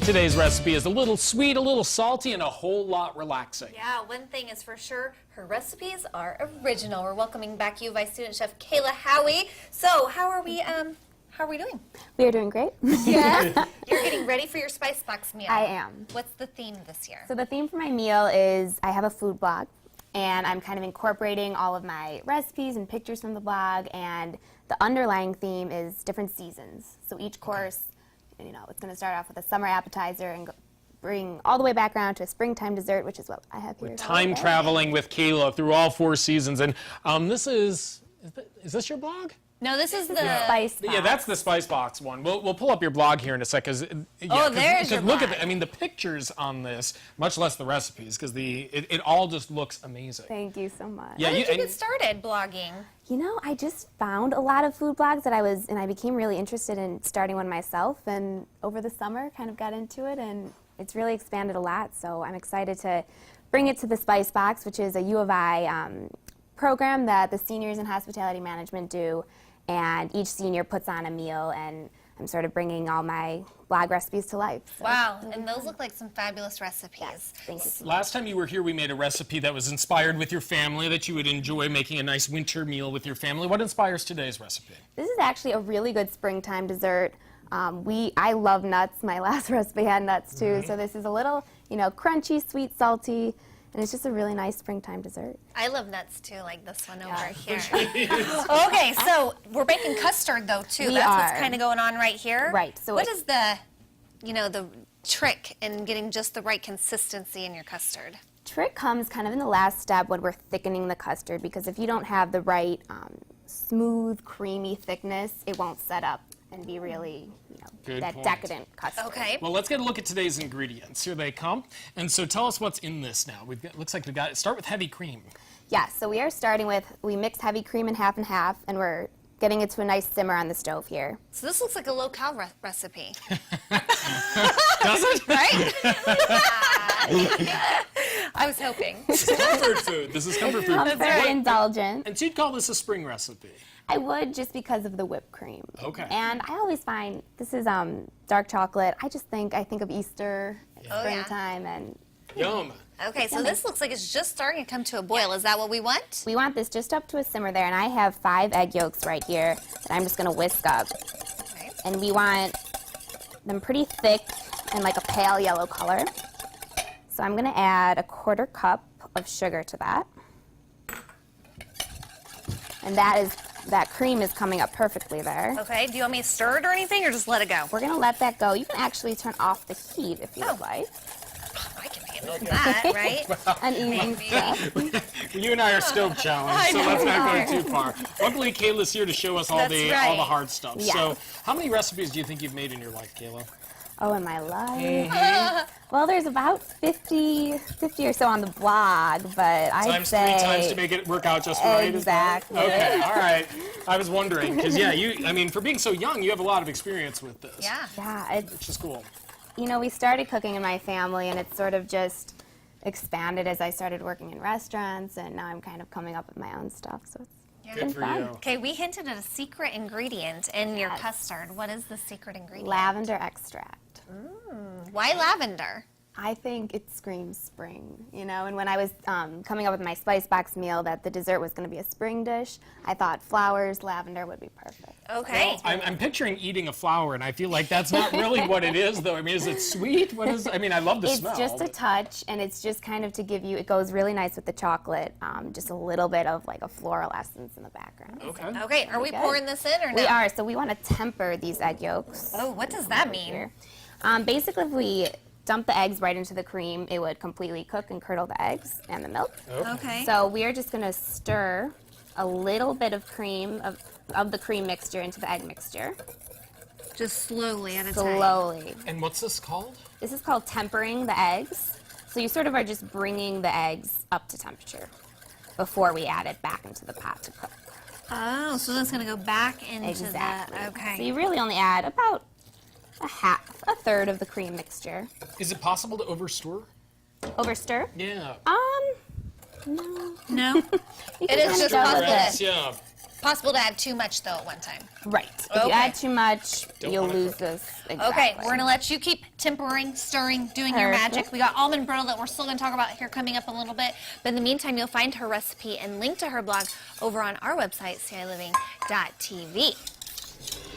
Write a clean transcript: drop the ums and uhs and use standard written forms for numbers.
Today's recipe is a little sweet, a little salty, and a whole lot relaxing. Yeah, one thing is for sure, her recipes are original. We're welcoming back U of I student chef Kayla Howey. So, how are we doing? We are doing great. Yeah. You're getting ready for your Spice Box meal. I am. What's the theme this year? So the theme for my meal is I have a food blog, and I'm kind of incorporating all of my recipes and pictures from the blog, and the underlying theme is different seasons. So each course, you know, it's going to start off with a summer appetizer and bring all the way back around to a springtime dessert, which is what I have here. We're time traveling with Kayla through all 4 seasons, and this is this your blog? No, this is the Spice Box. Yeah, that's the Spice Box one. We'll pull up your blog here in a sec. There's your look blog. at the pictures on this, much less the recipes, because it all just looks amazing. Thank you so much. Yeah, How did you get started blogging? You know, I just found a lot of food blogs and I became really interested in starting one myself, and over the summer kind of got into it, and it's really expanded a lot, so I'm excited to bring it to the Spice Box, which is a U of I program that the seniors in hospitality management do, and each senior puts on a meal, and I'm sort of bringing all my blog recipes to life. So Wow, and those look like some fabulous recipes. yes, thank you so much. Last time you were here, we made a recipe that was inspired with your family, that you would enjoy making a nice winter meal with your family. What inspires today's recipe? This is actually a really good springtime dessert. I love nuts. My last recipe had nuts too, so this is a little, crunchy, sweet, salty, and it's just a really nice springtime dessert. I love nuts too, like this one over here. Okay, so we're making custard though too. That's what's kind of going on right here. Right. So what is the trick in getting just the right consistency in your custard? Trick comes kind of in the last step when we're thickening the custard, because if you don't have the right smooth, creamy thickness, it won't set up and be really, Good that point. decadent custard. Okay. Well, let's get a look at today's ingredients. Here they come. And so tell us what's in this now. Looks like start with heavy cream. Yeah, so we are starting with, we mix heavy cream in half and half, and we're getting it to a nice simmer on the stove here. So this looks like a low-cal recipe. Does it? Right? I was hoping. Comfort food. This is comfort food. Very indulgent. And so you'd call this a spring recipe. I would, just because of the whipped cream. Okay. And I always find, this is dark chocolate, I think of Easter, springtime, and Yum. Okay, so this looks like it's just starting to come to a boil. Is that what we want? we want this just up to a simmer there, and I have 5 egg yolks right here that I'm just going to whisk up. Okay. And we want them pretty thick and like a pale yellow color. So I'm going to add a 1/4 cup of sugar to that. And that cream is coming up perfectly there. Okay, do you want me to stir it or anything, or just let it go? We're going to let that go. You can actually turn off the heat if you would like. I can handle that, right? An easy step. You and I are stove challenged, so let's not go too far. Luckily, Kayla's here to show us all the hard stuff. Yes. So how many recipes do you think you've made in your life, Kayla? Oh, in my life? Well, there's about 50 or so on the blog, but I'd say... 3 times to make it work out just right? Exactly. Okay, all right. I was wondering, because, for being so young, you have a lot of experience with this. Yeah. Yeah, Which is cool. we started cooking in my family, and it's sort of just expanded as I started working in restaurants, and now I'm kind of coming up with my own stuff, so it's Good for fun. you. Okay, we hinted at a secret ingredient in your custard. What is the secret ingredient? Lavender extract. Why lavender? I think it screams spring, and when I was coming up with my Spice Box meal that the dessert was going to be a spring dish, I thought flowers, lavender would be perfect. Okay. I'm picturing eating a flower, and I feel like that's not really what it is, though. Is it sweet? What is? I love the smell. It's just a touch, and it's just kind of to give you, it goes really nice with the chocolate, just a little bit of like a floral essence in the background. Okay. Okay, are we pouring this in or no? We are, so we want to temper these egg yolks. Oh, what does that mean? Here. Basically, if we dump the eggs right into the cream, it would completely cook and curdle the eggs and the milk. Okay. So we are just going to stir a little bit of cream, of the cream mixture into the egg mixture. Just slowly at a time. Slowly. And what's this called? This is called tempering the eggs. So you sort of are just bringing the eggs up to temperature before we add it back into the pot to cook. Oh, so that's going to go back into Exactly. the... Okay. So you really only add about a third of the cream mixture. Is it possible to overstir? Overstir? Yeah. No. No? You It is can just kind of possible. it. Yeah. possible to add too much, though, at one time. Right. If you add too much, Don't you'll wanna lose cook. this. Exactly. Okay, we're gonna let you keep tempering, stirring, doing your Perfect. magic. We got almond brittle that we're still gonna talk about here coming up a little bit. But in the meantime, you'll find her recipe and link to her blog over on our website, CILiving.tv.